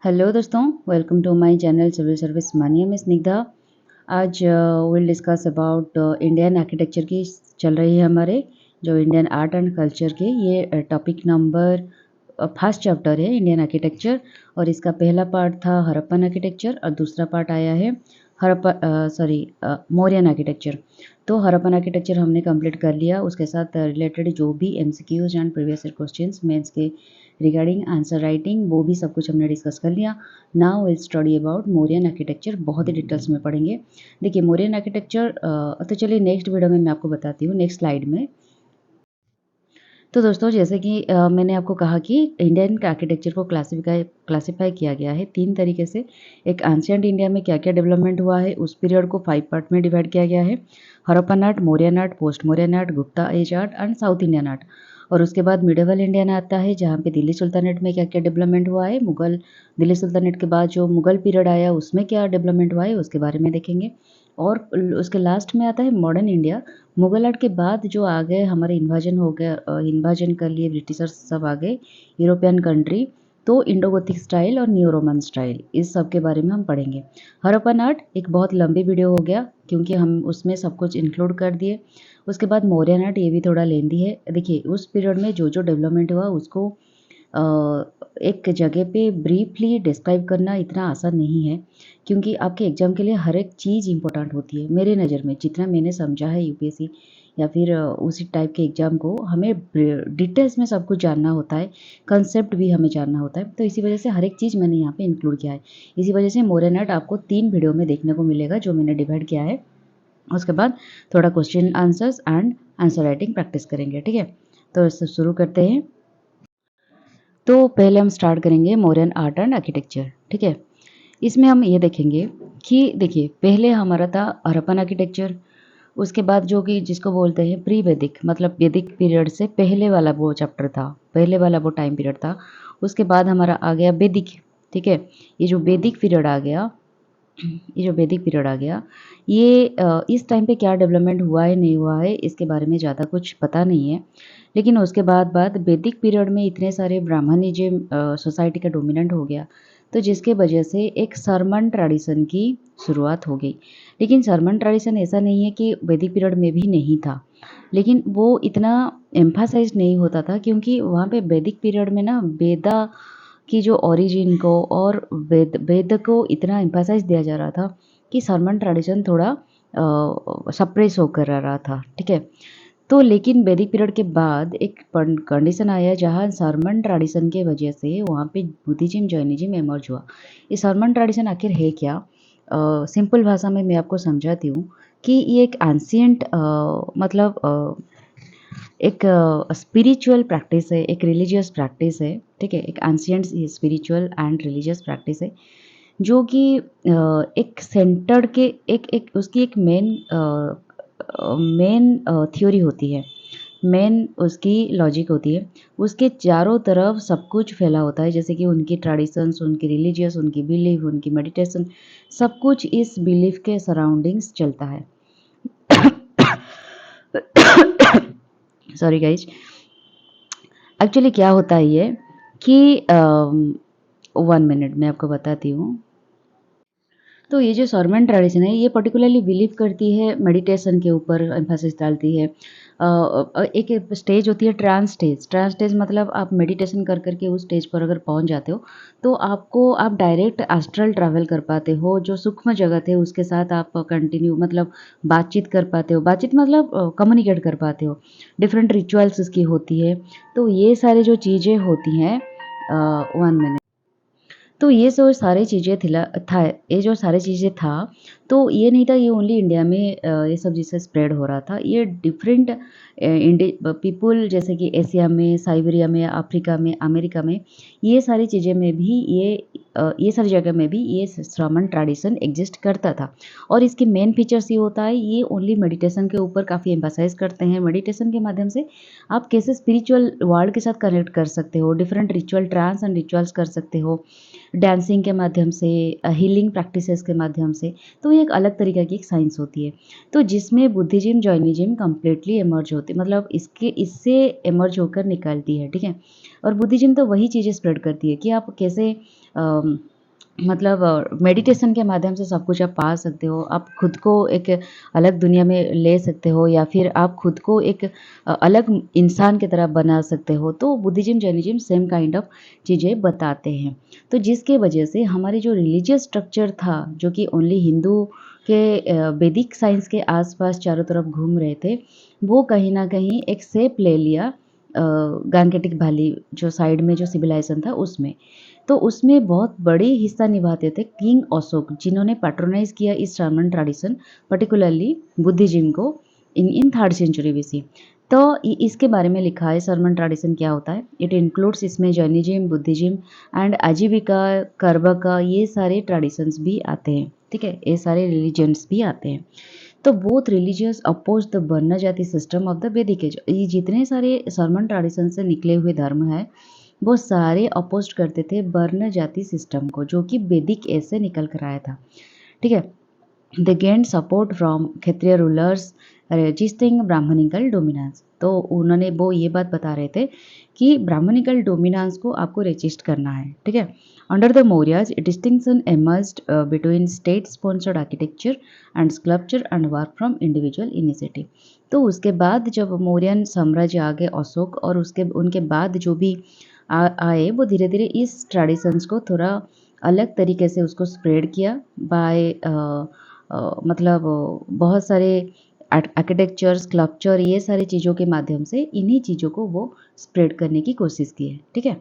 Hello दोस्तों, welcome to my channel civil service mania में स्निग्धा। आज will discuss about Indian architecture की चल रही है हमारे जो इंडियन आर्ट एंड कल्चर के ये टॉपिक नंबर फर्स्ट चैप्टर है इंडियन आर्किटेक्चर। और इसका पहला पार्ट था हड़प्पन आर्किटेक्चर और दूसरा पार्ट आया है मौर्यन आर्किटेक्चर। तो हड़प्पन आर्किटेक्चर हमने कंप्लीट कर लिया, उसके साथ रिलेटेड जो भी MCQs and previous year questions mains के रिगार्डिंग आंसर राइटिंग वो भी सब कुछ हमने डिस्कस कर लिया। Now will study about Mauryan architecture, बहुत ही डिटेल्स में पढ़ेंगे। देखिए मौर्यन आर्किटेक्चर तो चलिए नेक्स्ट वीडियो में मैं आपको बताती हूँ, नेक्स्ट स्लाइड में। तो दोस्तों जैसे कि मैंने आपको कहा कि इंडियन आर्किटेक्चर को क्लासिफाई किया गया है 3 तरीके से। एक एंशिएंट इंडिया में क्या क्या डेवलपमेंट हुआ है उस पीरियड को 5 पार्ट में डिवाइड किया गया है। Harappan art, Mauryan art, post Mauryan art, Gupta age art and South Indian art. और उसके बाद मिडेवल इंडियन आता है जहाँ पे दिल्ली सुल्तानेट में क्या क्या डेवलपमेंट हुआ है। दिल्ली सुल्तानेट के बाद जो मुगल पीरियड आया उसमें क्या डेवलपमेंट हुआ है उसके बारे में देखेंगे। और उसके लास्ट में आता है मॉडर्न इंडिया। मुगल आर्ट के बाद जो आ गए हमारे इन्वाजन हो गया, इन्वाजन कर लिए ब्रिटिशर्स सब आ गए यूरोपियन कंट्री। तो इंडो गोथिक स्टाइल और न्यू रोमन स्टाइल इस सब के बारे में हम पढ़ेंगे। हड़प्पन आर्ट एक बहुत लंबी वीडियो हो गया क्योंकि हम उसमें सब कुछ इंक्लूड कर दिए। उसके बाद मौर्यन आर्ट, ये भी थोड़ा लेंदी है। देखिए उस पीरियड में जो जो डेवलपमेंट हुआ उसको एक जगह पे ब्रीफली डिस्क्राइब करना इतना आसान नहीं है क्योंकि आपके एग्जाम के लिए हर एक चीज़ इंपॉर्टेंट होती है। मेरे नज़र में जितना मैंने समझा है यूपीएससी या फिर उसी टाइप के एग्ज़ाम को हमें डिटेल्स में सब कुछ जानना होता है, कंसेप्ट भी हमें जानना होता है। तो इसी वजह से हर एक चीज़ मैंने यहाँ पे इंक्लूड किया है। इसी वजह से मौर्यन आर्ट आपको 3 वीडियो में देखने को मिलेगा जो मैंने डिवाइड किया है। उसके बाद थोड़ा question answers and answer writing practice करेंगे, ठीक है। तो इससे शुरू करते हैं। तो पहले हम स्टार्ट करेंगे मौर्यन आर्ट एंड आर्किटेक्चर, ठीक है। इसमें हम ये देखेंगे कि देखिए पहले हमारा था हड़प्पन आर्किटेक्चर। उसके बाद जो कि जिसको बोलते हैं प्री वैदिक, मतलब वैदिक पीरियड से पहले वाला वो चैप्टर था, पहले वाला वो टाइम पीरियड था। उसके बाद हमारा आ गया वैदिक, ठीक है। ये जो वैदिक पीरियड आ गया, ये जो वैदिक पीरियड आ गया, ये इस टाइम पे क्या डेवलपमेंट हुआ है नहीं हुआ है इसके बारे में ज़्यादा कुछ पता नहीं है। लेकिन उसके बाद वैदिक पीरियड में इतने सारे ब्राह्मणिज्म सोसाइटी का डोमिनेंट हो गया, तो जिसके वजह से एक सरमन ट्रेडिशन की शुरुआत हो गई। लेकिन सरमन ट्रेडिशन ऐसा नहीं है कि वैदिक पीरियड में भी नहीं था, लेकिन वो इतना एम्फासाइज नहीं होता था क्योंकि वहाँ पे वैदिक पीरियड में ना वेदा की जो ओरिजिन को और वेद वेद को इतना एम्फासाइज दिया जा रहा था कि सरमन ट्रेडिशन थोड़ा सप्रेस होकर रहा था, ठीक है। तो लेकिन वैदिक पीरियड के बाद एक कंडीशन आया जहाँ सरमन ट्रेडिशन के वजह से वहाँ पे बुद्धिज्म जैनिज्म एमर्ज हुआ। ये सरमन ट्रेडिशन आखिर है क्या? सिंपल भाषा में मैं आपको समझाती हूँ कि ये एक एंशिएंट मतलब एक स्पिरिचुअल प्रैक्टिस है, एक रिलीजियस प्रैक्टिस है, ठीक है। एक ancient spiritual and religious practice है जो कि एक सेंटर्ड के एक उसकी एक मेन थ्योरी होती है, मेन उसकी लॉजिक होती है। उसके चारों तरफ सब कुछ फैला होता है, जैसे कि उनकी ट्रेडिशंस, उनकी रिलीजियस, उनकी बिलीफ, उनकी मेडिटेशन, सब कुछ इस बिलीफ के सराउंडिंग्स चलता है। Sorry guys. एक्चुअली क्या होता है ये कि 1 मिनट मैं आपको बताती हूँ। तो ये जो सरमन ट्रेडिशन है ये पर्टिकुलरली बिलीव करती है, मेडिटेशन के ऊपर एम्फेसिस डालती है। एक स्टेज होती है ट्रांस स्टेज। ट्रांस स्टेज मतलब आप मेडिटेशन कर करके उस स्टेज पर अगर पहुंच जाते हो तो आप डायरेक्ट एस्ट्रल ट्रैवल कर पाते हो, जो सूक्ष्म जगत है उसके साथ आप कंटिन्यू मतलब बातचीत कर पाते हो, बातचीत मतलब कम्युनिकेट कर पाते हो। डिफरेंट रिचुअल्स उसकी होती है। तो ये सारी जो चीज़ें होती हैं 1 मिनट। तो ये जो सारी चीज़ें था, ये जो सारी चीज़ें था, तो ये नहीं था ये ओनली इंडिया में ये सब चीज़ें स्प्रेड हो रहा था। ये डिफरेंट पीपल जैसे कि एशिया में, साइबेरिया में, अफ्रीका में, अमेरिका में, ये सारी चीज़ें में भी ये सारी जगह में भी ये श्रमण ट्रेडिशन एग्जिस्ट करता था। और इसके मेन फीचर्स ये होता है, ये ओनली मेडिटेशन के ऊपर काफ़ी एम्फासाइज करते हैं। मेडिटेशन के माध्यम से आप कैसे स्पिरिचुअल वर्ल्ड के साथ कनेक्ट कर सकते हो, different ritual trance and rituals कर सकते हो, डांसिंग के माध्यम से, हीलिंग प्रैक्टिसेस के माध्यम से। तो ये एक अलग तरीके की एक साइंस होती है। तो जिसमें बुद्धिज्म जैनिज्म कंप्लीटली एमर्ज होती है, मतलब इससे एमर्ज होकर निकलती है, ठीक है। और बुद्धिज्म तो वही चीज़ें स्प्रेड करती है कि आप कैसे मतलब मेडिटेशन के माध्यम से सब कुछ आप पा सकते हो। आप खुद को एक अलग दुनिया में ले सकते हो या फिर आप खुद को एक अलग इंसान की तरह बना सकते हो। तो Buddhism, Jainism same kind of चीज़ें बताते हैं। तो जिसके वजह से हमारे जो रिलीजियस स्ट्रक्चर था, जो कि ओनली हिंदू के वैदिक साइंस के आस-पास चारों तरफ घूम रहे थे, वो कहीं न कहीं एक शेप ले लिया गांगेटिक वैली जो साइड में जो सिविलाइजेशन था उसमें। तो उसमें बहुत बड़ी हिस्सा निभाते थे किंग अशोक, जिन्होंने पैट्रोनाइज किया इस शर्मन ट्रेडिशन, पर्टिकुलरली बुद्धिज्म को इन 3rd सेंचुरी बीसी। तो इसके बारे में लिखा है शर्मन ट्रेडिशन क्या होता है। इट इंक्लूड्स इसमें जैनिज्म, बुद्धिज्म एंड आजीविका, कर्बका, ये सारे ट्रेडिशंस भी आते हैं। ठीक है, ये सारे रिलीजन्स भी आते हैं। तो बोथ रिलीजियस अपोज द वर्ण जाति सिस्टम ऑफ द वैदिक एज। ये जितने सारे शर्मन ट्रेडिशन से निकले हुए धर्म है, वो सारे अपोज करते थे वर्ण जाति सिस्टम को, जो कि वैदिक एज से निकल कर आया था। ठीक है, they gain support from Kshatriya rulers resisting Brahmanical dominance. तो उन्होंने वो ये बात बता रहे थे कि ब्राह्मणिकल डोमिनेंस को आपको रजिस्ट करना है। ठीक है, under the Mauryas distinction emerged between state sponsored architecture and sculpture and work from individual initiative. तो उसके बाद जब मौर्यन साम्राज्य आ गए अशोक, और उसके उनके बाद जो भी आए, वो धीरे धीरे इस ट्रेडिशंस को थोड़ा अलग तरीके से उसको स्प्रेड किया बाय मतलब बहुत सारे आर्किटेक्चर, स्कल्पचर, ये सारी चीज़ों के माध्यम से इन्हीं चीज़ों को वो स्प्रेड करने की कोशिश की है। ठीक है,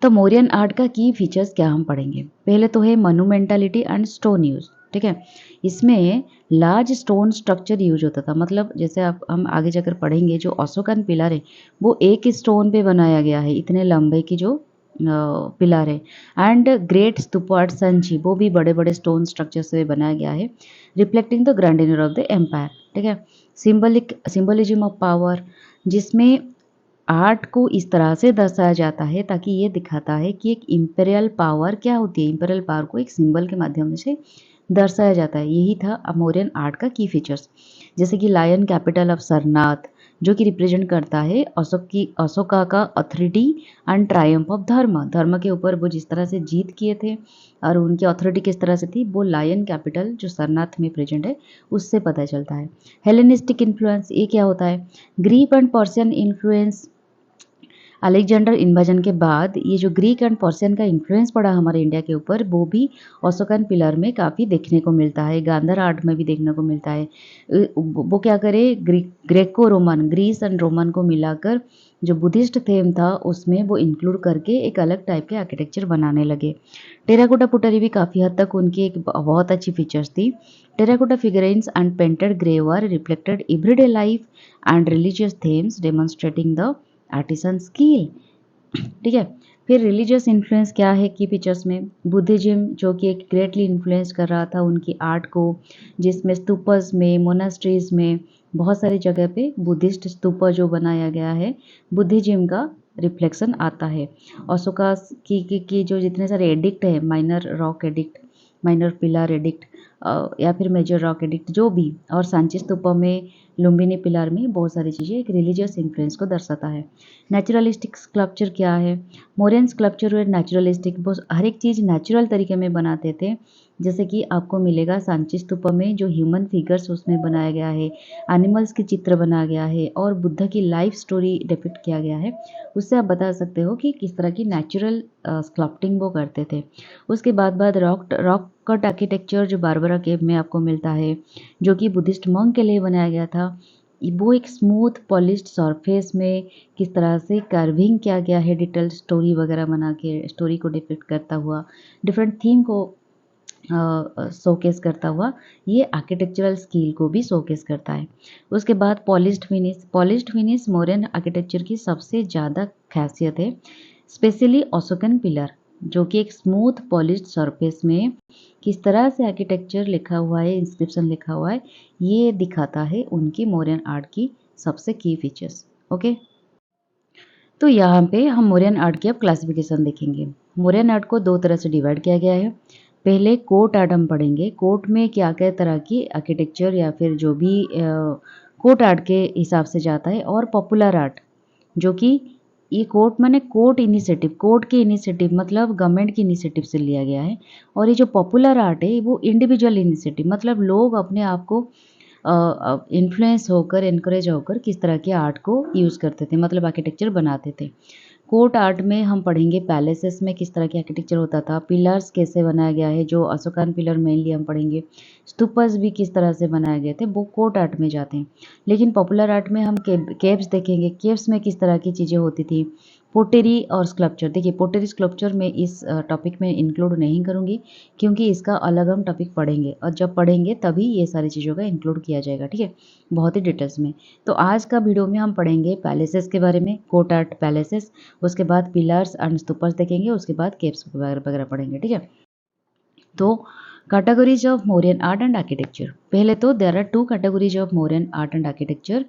तो मौर्यन आर्ट का की फीचर्स क्या हम पढ़ेंगे। पहले तो है मोन्यूमेंटलिटी एंड स्टोन यूज। ठीक है, इसमें लार्ज स्टोन स्ट्रक्चर यूज होता था। मतलब जैसे आप हम आगे जाकर पढ़ेंगे, जो अशोकन पिलर है वो एक स्टोन पे बनाया गया है, इतने लंबे की जो पिलर है। एंड ग्रेट स्तूपार्ट संची, वो भी बड़े बड़े स्टोन स्ट्रक्चर से बनाया गया है, reflecting the grandeur of the empire. ठीक है, सिंबलिज्म ऑफ पावर, जिसमें आर्ट को इस तरह से दर्शाया जाता है ताकि ये दिखाता है कि एक इम्पेरियल पावर क्या होती है। इम्पेरियल पावर को एक सिंबल के माध्यम से दर्शाया जाता है। यही था अमोरियन आर्ट का की फीचर्स। जैसे कि लायन कैपिटल ऑफ सरनाथ, जो कि रिप्रेजेंट करता है अशोका का अथॉरिटी एंड ट्रायम्फ ऑफ धर्म। धर्म के ऊपर वो जिस तरह से जीत किए थे और उनकी अथॉरिटी किस तरह से थी, वो लायन कैपिटल जो सरनाथ में प्रेजेंट है उससे पता चलता है। हेलेनिस्टिक इन्फ्लुएंस, ये क्या होता है। Greek and Persian influence, Alexander invasion के बाद ये जो ग्रीक एंड पर्शियन का इन्फ्लुएंस पड़ा हमारे इंडिया के ऊपर, वो भी अशोकन पिलर में काफ़ी देखने को मिलता है, गांधार आर्ट में भी देखने को मिलता है। वो क्या करे, Greco Roman, Greece and Roman को मिलाकर जो बुद्धिस्ट थीम था उसमें वो इंक्लूड करके एक अलग टाइप के आर्किटेक्चर बनाने लगे। टेराकोटा पुटरी भी काफ़ी हद तक उनकी एक बहुत अच्छी फीचर्स थी। Terracotta figurines and painted greyware reflected everyday life and religious themes demonstrating the artisan skill. ठीक है, फिर रिलीजियस इन्फ्लुएंस क्या है की पिक्चर्स में। बुद्धिज्म जो कि एक ग्रेटली इन्फ्लुएंस कर रहा था उनकी आर्ट को, जिसमें स्तूपस में, मोनास्ट्रीज में, बहुत सारी जगह पे बुद्धिस्ट स्तूप जो बनाया गया है, बुद्धिज्म का रिफ्लेक्शन आता है। अशोका की जो जितने सारे एडिक्ट है, minor rock edict, minor pillar addict या फिर मेजर रॉक एडिक्ट, जो भी, और सांची स्तूपा में, लुम्बिनी पिलर में, बहुत सारी चीज़ें एक रिलीजियस इन्फ्लुएंस को दर्शाता है। नेचुरलिस्टिक स्कल्पचर क्या है। मोरियन स्कल्पचर और नेचुरलिस्टिक, वो हर एक चीज़ नेचुरल तरीके में बनाते थे। जैसे कि आपको मिलेगा सांची स्तूपा में जो ह्यूमन फिगर्स उसमें बनाया गया है, एनिमल्स की चित्र बनाया गया है और बुद्ध की लाइफ स्टोरी डिपिक्ट किया गया है। उससे आप बता सकते हो कि किस तरह की नेचुरल स्कल्पटिंग वो करते थे। उसके बाद रॉक कट आर्किटेक्चर जो बारबरा केव में आपको मिलता है, जो कि बुद्धिस्ट मंक के लिए बनाया गया था। वो एक स्मूथ पॉलिश्ड सरफेस में किस तरह से कार्विंग किया गया है, डिटेल स्टोरी वगैरह बना के, स्टोरी को डिपिक्ट करता हुआ, डिफरेंट थीम को शोकेस करता हुआ, ये आर्किटेक्चरल स्किल को भी शोकेस करता है। उसके बाद पॉलिश्ड फिनिश मोरियन आर्किटेक्चर की सबसे ज़्यादा खासियत है, स्पेशली अशोकन पिलर, जो कि एक स्मूथ पॉलिश्ड सरफेस में किस तरह से आर्किटेक्चर लिखा हुआ है, इंस्क्रिप्शन लिखा हुआ है, ये दिखाता है उनकी मौर्यन आर्ट की सबसे की फीचर्स। ओके, तो यहाँ पे हम मौर्यन आर्ट की अब क्लासिफिकेशन देखेंगे। मौर्यन आर्ट को दो तरह से डिवाइड किया गया है। पहले कोर्ट आर्ट हम पढ़ेंगे। कोर्ट में क्या क्या तरह की आर्किटेक्चर या फिर जो भी कोर्ट आर्ट के हिसाब से जाता है, और पॉपुलर आर्ट जो कि ये कोर्ट माने कोर्ट इनिशिएटिव, कोर्ट की इनिशिएटिव मतलब गवर्नमेंट की इनिशिएटिव से लिया गया है। और ये जो पॉपुलर आर्ट है वो इंडिविजुअल इनिशिएटिव मतलब लोग अपने आप को इन्फ्लुएंस होकर, एनकरेज होकर किस तरह के आर्ट को यूज़ करते थे, मतलब आर्किटेक्चर बनाते थे। कोर्ट आर्ट में हम पढ़ेंगे पैलेसेस में किस तरह की आर्किटेक्चर होता था, पिलर्स कैसे बनाया गया है, जो अशोकान पिलर मेनली हम पढ़ेंगे, स्तूपस भी किस तरह से बनाए गए थे, वो कोर्ट आर्ट में जाते हैं। लेकिन पॉपुलर आर्ट में हम केव्स देखेंगे, केव्स में किस तरह की चीज़ें होती थी, पोटेरी और स्कल्पचर। देखिए पोटेरी स्कल्पचर में इस टॉपिक में इंक्लूड नहीं करूँगी क्योंकि इसका अलग हम टॉपिक पढ़ेंगे और जब पढ़ेंगे तभी ये सारी चीज़ों का इंक्लूड किया जाएगा, ठीक है, बहुत ही डिटेल्स में। तो आज का वीडियो में हम पढ़ेंगे पैलेसेस के बारे में, कोर्ट आर्ट पैलेसेस, उसके बाद पिलर्स एंड स्तूपर्स देखेंगे, उसके बाद केव्स वगैरह वगैरह पढ़ेंगे, ठीक है। तो categories of Mauryan art and architecture. पहले तो there are two categories of Mauryan art and architecture.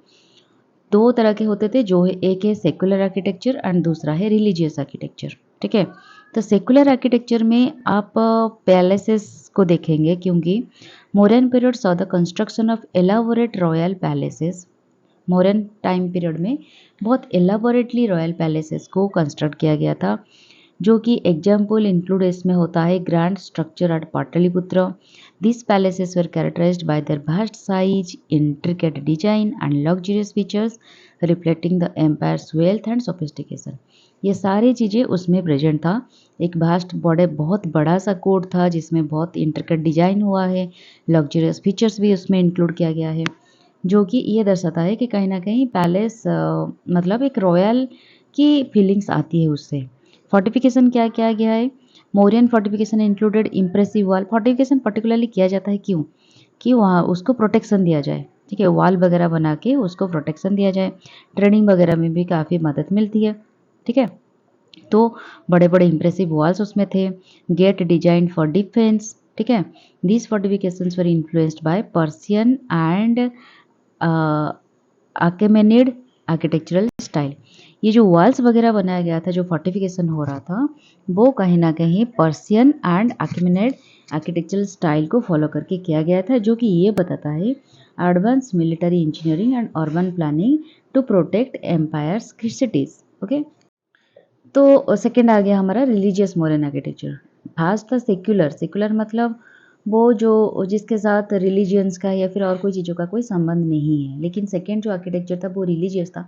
दो तरह के होते थे, जो है एक है सेकुलर आर्किटेक्चर एंड दूसरा है रिलीजियस आर्किटेक्चर, ठीक है। तो सेकुलर आर्किटेक्चर में आप पैलेसेस को देखेंगे क्योंकि Mauryan period saw the construction of elaborate royal palaces. Mauryan time period में बहुत एलाबोरेटली रॉयल पैलेसेस को कंस्ट्रक्ट किया गया था, जो कि एग्जाम्पल इंक्लूड इसमें होता है grand structure at Pataliputra. This palaces were characterized by their vast size, intricate design and luxurious features reflecting the empire's wealth and sophistication. ये सारी चीज़ें उसमें प्रेजेंट था। एक वास्ट बहुत बड़ा सा कोर्ट था जिसमें बहुत इंट्रिकेट डिजाइन हुआ है, लग्जरियस फीचर्स भी उसमें इंक्लूड किया गया है, जो कि ये दर्शाता है कि कहीं ना कहीं पैलेस मतलब एक रॉयल की फीलिंग्स आती है उससे। फोर्टिफिकेशन क्या किया गया है, Mauryan fortification included impressive wall. Fortification particularly किया जाता है क्यों, कि वहाँ उसको प्रोटेक्शन दिया जाए, ठीक है, वॉल वगैरह बना के उसको प्रोटेक्शन दिया जाए, ट्रेनिंग वगैरह में भी काफ़ी मदद मिलती है, ठीक है। तो बड़े बड़े इंप्रेसिव वॉल्स उसमें थे, गेट डिजाइन फॉर डिफेंस, ठीक है। These fortifications were influenced by Persian and Achaemenid architectural style. ये जो वॉल्स वगैरह बनाया गया था, जो फोर्टिफिकेशन हो रहा था, वो कहीं ना कहीं Persian and Achaemenid architectural style को फॉलो करके किया गया था, जो कि ये बताता है advance military engineering and urban planning to protect empire's cities, okay. तो सेकंड आ गया हमारा रिलीजियस मॉडर्न आर्किटेक्चर। फर्स्ट था सेक्युलर। सेक्युलर मतलब वो जो जिसके साथ रिलीजियंस का या फिर और कोई चीज़ों का कोई संबंध नहीं है। लेकिन सेकंड जो आर्किटेक्चर था वो रिलीजियस था,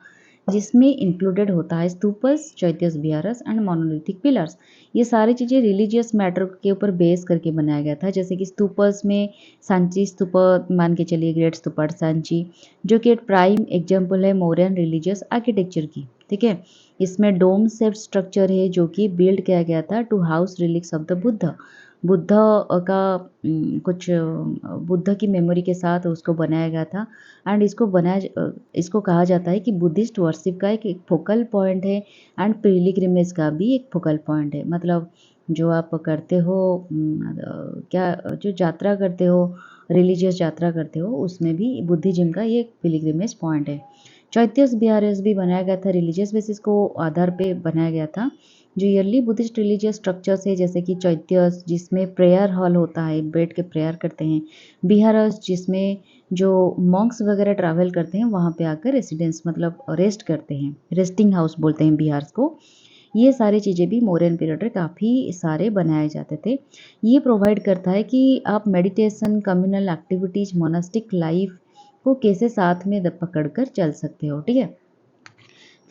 जिसमें इंक्लूडेड होता है स्तूपस, चैत्यस विहारस एंड मोनोलिथिक पिलर्स। ये सारी चीज़ें रिलीजियस मैटर के ऊपर बेस करके बनाया गया था। जैसे कि स्तूपस में सांची स्तूप मान के चलिए, ग्रेट स्तूप एट सांची, जो कि एक प्राइम एग्जाम्पल है मौर्यन रिलीजियस आर्किटेक्चर की, ठीक है। इसमें डोम शेप्ड स्ट्रक्चर है जो कि बिल्ड किया गया था to house relics of the Buddha. Buddha का कुछ बुद्ध की मेमोरी के साथ उसको बनाया गया था। एंड इसको कहा जाता है कि बुद्धिस्ट वर्शिप का एक फोकल पॉइंट है एंड पिलग्रिमेज का भी एक फोकल पॉइंट है। मतलब जो आप करते हो क्या जो यात्रा करते हो, रिलीजियस यात्रा करते हो, उसमें भी बुद्धिज्म का ये पिलग्रिमेज पॉइंट है। चैत्यस बिहारस भी बनाया गया था, रिलीजियस बेसिस को आधार पे बनाया गया था, जो ईयरली बुद्धिस्ट रिलीजियस स्ट्रक्चर्स है, जैसे कि चैत्यस जिसमें प्रेयर हॉल होता है, बैठ के प्रेयर करते हैं, बिहारस जिसमें जो मॉन्क्स वगैरह ट्रैवल करते हैं वहाँ पे आकर रेसिडेंस मतलब रेस्ट करते हैं, रेस्टिंग हाउस बोलते हैं बिहार को। ये सारी चीज़ें भी मौर्यन पीरियड में काफ़ी सारे बनाए जाते थे। ये प्रोवाइड करता है कि आप meditation, communal activities, monastic life को कैसे साथ में पकड़ कर चल सकते हो, ठीक है।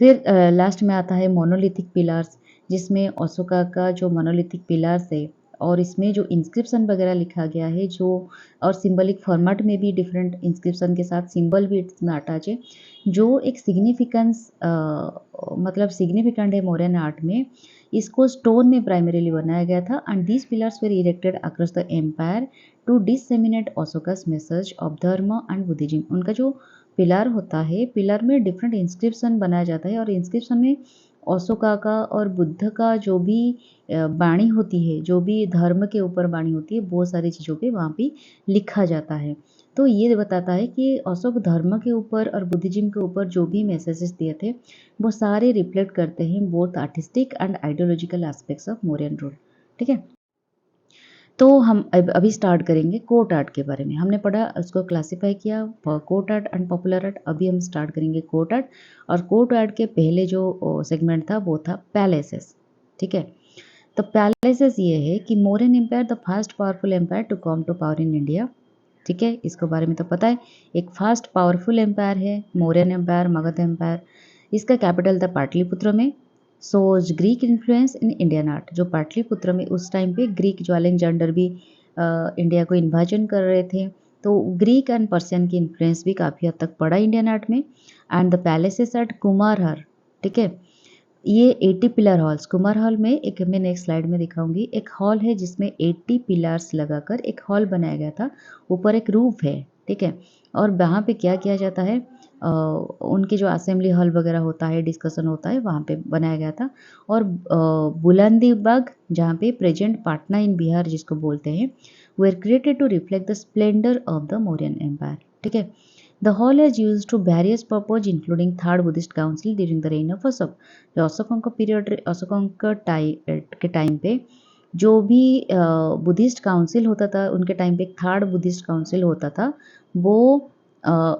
फिर लास्ट में आता है मोनोलिथिक पिलर्स, जिसमें अशोका का जो मोनोलिथिक पिलर्स है और इसमें जो इंस्क्रिप्शन वगैरह लिखा गया है, जो और सिंबलिक फॉर्मेट में भी डिफरेंट इंस्क्रिप्शन के साथ सिंबल भी इसमें अटैच है, जो एक सिग्निफिकेंस मतलब सिग्निफिकेंट है मौर्यन आर्ट में। इसको स्टोन में प्राइमरीली बनाया गया था and these pillars were erected across the empire to disseminate Ashoka's message of dharma and Buddhism. उनका जो पिलर होता है, पिलर में डिफरेंट इंस्क्रिप्शन बनाया जाता है और इंस्क्रिप्शन में अशोका का और बुद्ध का जो भी वाणी होती है, जो भी धर्म के ऊपर वाणी होती है, बहुत सारी चीज़ों पे वहाँ पे लिखा जाता है। तो ये बताता है कि अशोक धर्म के ऊपर और बुद्धिज्म के ऊपर जो भी मैसेजेस दिए थे, वो सारे रिफ्लेक्ट करते हैं both artistic and ideological aspects of Mauryan rule, ठीक है। तो हम अभी स्टार्ट करेंगे कोर्ट आर्ट के बारे में। हमने पढ़ा, उसको क्लासिफाई किया court art and popular art. अभी हम स्टार्ट करेंगे कोर्ट आर्ट। और कोर्ट आर्ट के पहले जो सेगमेंट था वो था पैलेसेस। ठीक है, तो पैलेसेस ये है कि Mauryan empire the first powerful empire to come to power in India. ठीक है, इसके बारे में तो पता है, एक फास्ट पावरफुल एम्पायर है मौर्यन एम्पायर, मगध एम्पायर। इसका कैपिटल था पाटलिपुत्र में। Shows Greek influence in Indian art. जो पाटलिपुत्र में उस टाइम पे ग्रीक जो अलेक्जेंडर भी इंडिया को इन्वाजन कर रहे थे, तो ग्रीक एंड पर्शियन की इन्फ्लुएंस भी काफ़ी हद तक पड़ा इंडियन आर्ट में। And the palaces at Kumrahar. ठीक है, ये 80 पिलर हॉल्स, कुमार हॉल में एक मैं नेक्स्ट स्लाइड में दिखाऊंगी, एक हॉल है जिसमें 80 पिलर्स लगाकर एक हॉल बनाया गया था। ऊपर एक रूफ है। ठीक है, और वहाँ पे क्या किया जाता है, उनके जो असेंबली हॉल वगैरह होता है, डिस्कशन होता है, वहाँ पे बनाया गया था। और बुलंदीबाग, जहाँ पे प्रेजेंट पाटना इन बिहार जिसको बोलते हैं, were created to reflect the splendour of the Mauryan empire. ठीक है, the hall is used to various purpose including third Buddhist council during the reign of Ashoka. जो अशोकों का पीरियड, अशोकों के टाइम पे जो भी बुद्धिस्ट काउंसिल होता था, उनके टाइम पे एक थर्ड बुद्धिस्ट काउंसिल होता था, वो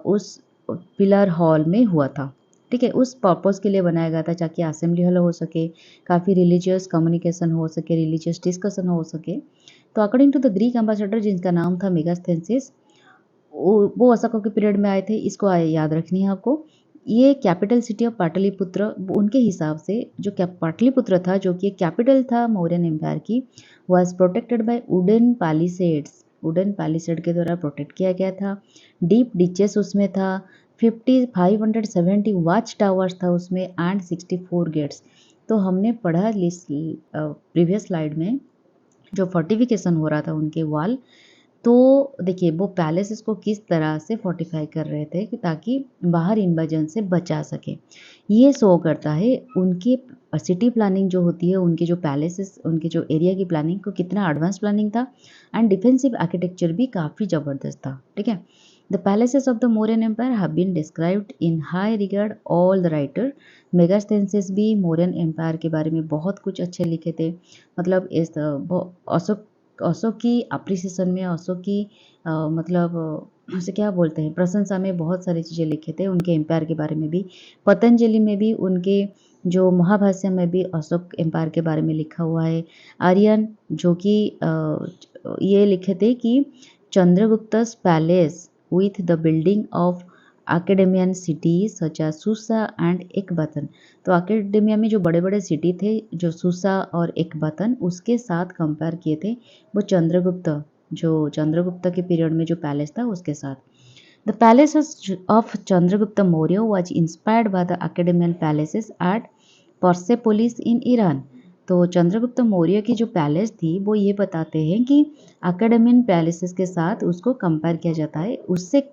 उस पिलर हॉल में हुआ था। ठीक है, उस पर्पस के लिए बनाया गया था ताकि असेंबली हॉल हो सके, काफ़ी रिलीजियस कम्युनिकेशन हो सके, रिलीजियस डिस्कशन हो सके। तो according to the Greek ambassador जिनका नाम था मेगास्थेंसिस, वो अशोकों के पीरियड में आए थे, इसको याद रखनी है आपको। ये कैपिटल सिटी ऑफ पाटलिपुत्र, उनके हिसाब से जो पाटलिपुत्र था, जो कि कैपिटल था मौर्यन एम्पायर की, was protected by wooden Palisades. Wooden palisade के द्वारा प्रोटेक्ट किया गया था। डीप डिचेस उसमें था, 570 वॉच टावर्स था उसमें, एंड 64 गेट्स। तो हमने पढ़ा प्रीवियस स्लाइड में जो फोर्टिफिकेशन हो रहा था उनके वॉल, तो देखिए वो पैलेस इसको किस तरह से फोर्टिफाई कर रहे थे कि ताकि बाहर इन्वाजन से बचा सके। ये शो करता है उनकी सिटी प्लानिंग जो होती है, उनके जो पैलेसेस, उनके जो एरिया की प्लानिंग को कितना एडवांस प्लानिंग था। एंड डिफेंसिव आर्किटेक्चर भी काफ़ी ज़बरदस्त था। ठीक है, the palaces of the Mauryan empire have been described in high regard all the writer. Megasthenes भी मौर्यन एम्पायर के बारे में बहुत कुछ अच्छे लिखे थे। मतलब इस अशोक की अप्रिसिएशन में, अशोक की मतलब उसे क्या बोलते हैं, प्रशंसा में बहुत सारी चीज़ें लिखे थे उनके एम्पायर के बारे में भी। पतंजलि में भी, उनके जो महाभाष्य में भी अशोक एम्पायर के बारे में लिखा हुआ है। आर्यन जो कि ये लिखे थे कि Chandragupta's palace with the building of एकेडेमियन cities such as Susa and Ecbatana. तो एकेडेमिया में जो बड़े बड़े सिटी थे, जो सुसा और एकबातन, उसके साथ कंपेयर किए थे वो चंद्रगुप्त के पीरियड में जो पैलेस था उसके साथ। The palaces of Chandragupta Maurya was inspired by the एकेडेमियन palaces at Persepolis in Iran. तो चंद्रगुप्त मौर्य की जो पैलेस थी वो ये बताते हैं कि एकेडेमियन पैलेसेस के साथ उसको कंपेयर किया जाता है। उससे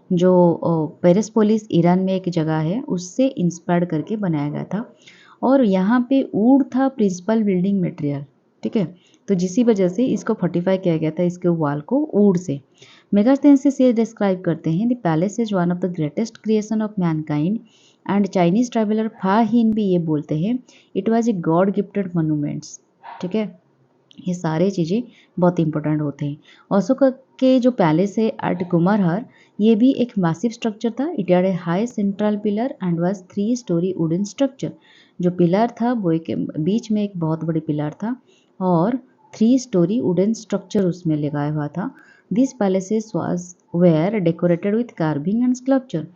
जो पेरिसपोलिस ईरान में एक जगह है, उससे इंस्पायर करके बनाया गया था। और यहाँ पे वुड था प्रिंसिपल बिल्डिंग मटेरियल। ठीक है, तो जिसी वजह से इसको फोर्टिफाई किया गया था, इसके वॉल को वुड से। मेगास्थेंसिस ये डिस्क्राइब करते हैं the palace is one of the greatest creation of Mankind. And Chinese traveller फा हिन भी ये बोलते हैं it was a god gifted monuments. ठीक है, ये सारे चीज़ें बहुत इंपॉर्टेंट होते हैं। अशोक के जो पैलेस है एट कुमारहर, ये भी एक मैसिव स्ट्रक्चर था। It had a high central pillar and was 3 story wooden structure. जो पिलर था वो एक बीच में एक बहुत बड़ी पिलर था और 3 स्टोरी वुडन स्ट्रक्चर उसमें लगाया हुआ था। This palaces was were decorated with carving and sculpture.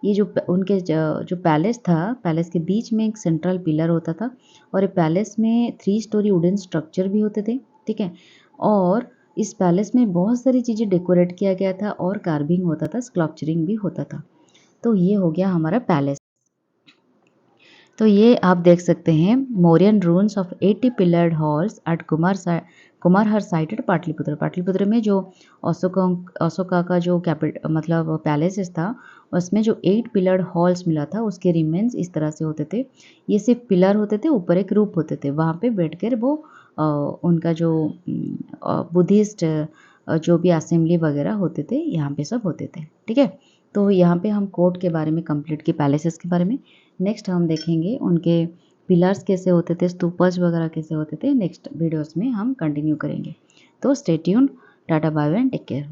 ये जो उनके जो पैलेस था, पैलेस के बीच में एक सेंट्रल पिलर होता था और पैलेस में 3 स्टोरी वुडन स्ट्रक्चर भी होते थे। ठीक है, और इस पैलेस में बहुत सारी चीज़ें डेकोरेट किया गया था और कार्विंग होता था, स्कल्पचरिंग भी होता था। तो ये हो गया हमारा पैलेस। तो ये आप देख सकते हैं Mauryan ruins of 80 pillared halls at Kumrahar site at Pataliputra. Pataliputra में जो अशोका का जो मतलब पैलेसेस था, उसमें जो 8 पिलर्ड हॉल्स मिला था, उसके रिमेन्स इस तरह से होते थे। ये सिर्फ पिलर होते थे, ऊपर एक रूप होते थे, वहाँ पे बैठकर वो उनका जो बुद्धिस्ट जो भी असेंबली वगैरह होते थे, यहाँ पे सब होते थे। ठीक है, तो यहाँ पे हम कोर्ट के बारे में कंप्लीट की, पैलेसेस के बारे में। नेक्स्ट हम देखेंगे उनके पिलर्स कैसे होते थे, स्तूपस वगैरह कैसे होते थे। नेक्स्ट वीडियोस में हम कंटिन्यू करेंगे। तो stay tune, tata bye bye and take care.